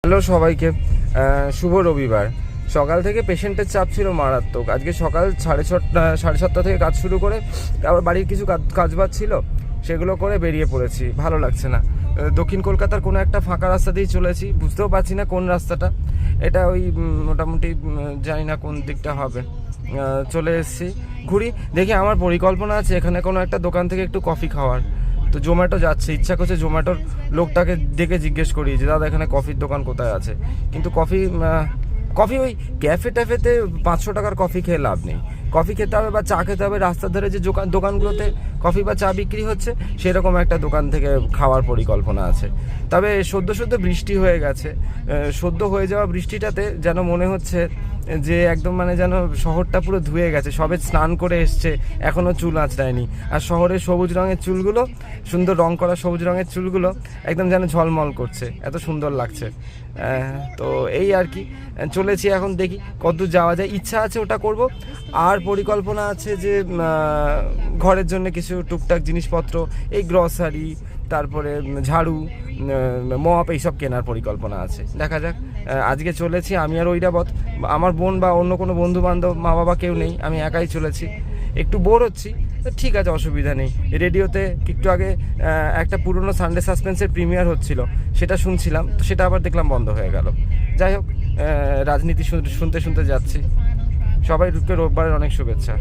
Hello সবাইকে, শুভ রবিবার। সকাল থেকে পেশেন্টের চাপ ছিল মারাত্মক। আজকে সকাল 6:30 থেকে কাজ শুরু করে আবার বাড়ির কিছু কাজবাজ ছিল, সেগুলো করে বেরিয়ে পড়েছি। ভালো লাগছে না। দক্ষিণ কলকাতার কোনো একটা ফাঁকা রাস্তা দিয়েই চলেছি, বুঝতেও পারছি না কোন রাস্তাটা। এটা ওই মোটামুটি জানি না কোন দিকটা হবে। চলে এসেছি, ঘুরি দেখি। আমার পরিকল্পনা আছে এখানে কোনো একটা দোকান থেকে একটু কফি খাওয়ার। তো জোম্যাটো যাচ্ছে, ইচ্ছা করছে জোম্যাটোর লোকটাকে ডেকে জিজ্ঞেস করি যে দাদা এখানে কফির দোকান কোথায় আছে। কিন্তু কফি ওই ক্যাফে ট্যাফেতে 500 টাকার কফি খেয়ে লাভ নেই। কফি খেতে হবে বা চা খেতে হবে রাস্তার ধারে যে দোকানগুলোতে কফি বা চা বিক্রি হচ্ছে, সেরকম একটা দোকান থেকে খাওয়ার পরিকল্পনা আছে। তবে সদ্য বৃষ্টি হয়ে গেছে। সদ্য হয়ে যাওয়া বৃষ্টিটাতে যেন মনে হচ্ছে যে একদম মানে যেন শহরটা পুরো ধুয়ে গেছে। সবে স্নান করে এসছে, এখনও চুল আঁচড়ায়নি। আর শহরের সবুজ রঙের চুলগুলো, সুন্দর রং করা সবুজ রঙের চুলগুলো একদম যেন ঝলমল করছে, এত সুন্দর লাগছে। তো এই আর কি, চলেছি এখন, দেখি কতদূর যাওয়া যায়। ইচ্ছা আছে ওটা করব। আর পরিকল্পনা আছে যে ঘরের জন্য কিছু টুকটাক জিনিসপত্র, এই গ্রসারি, তারপরে ঝাড়ু, মপ, এইসব কেনার পরিকল্পনা আছে। দেখা যাক। আজকে চলেছি আমি আর ঐরাবত। আমার বোন বা অন্য কোনো বন্ধু বান্ধব, মা বাবা কেউ নেই, আমি একাই চলেছি। একটু বোর হচ্ছি, তো ঠিক আছে, অসুবিধা নেই। রেডিওতে একটু আগে একটা পুরনো সানডে সাসপেন্সের প্রিমিয়ার হচ্ছিল, সেটা শুনছিলাম। তো সেটা আবার দেখলাম বন্ধ হয়ে গেল। যাই হোক, রাজনীতি শুনতে যাচ্ছি। সবাইকে রোববারের অনেক শুভেচ্ছা।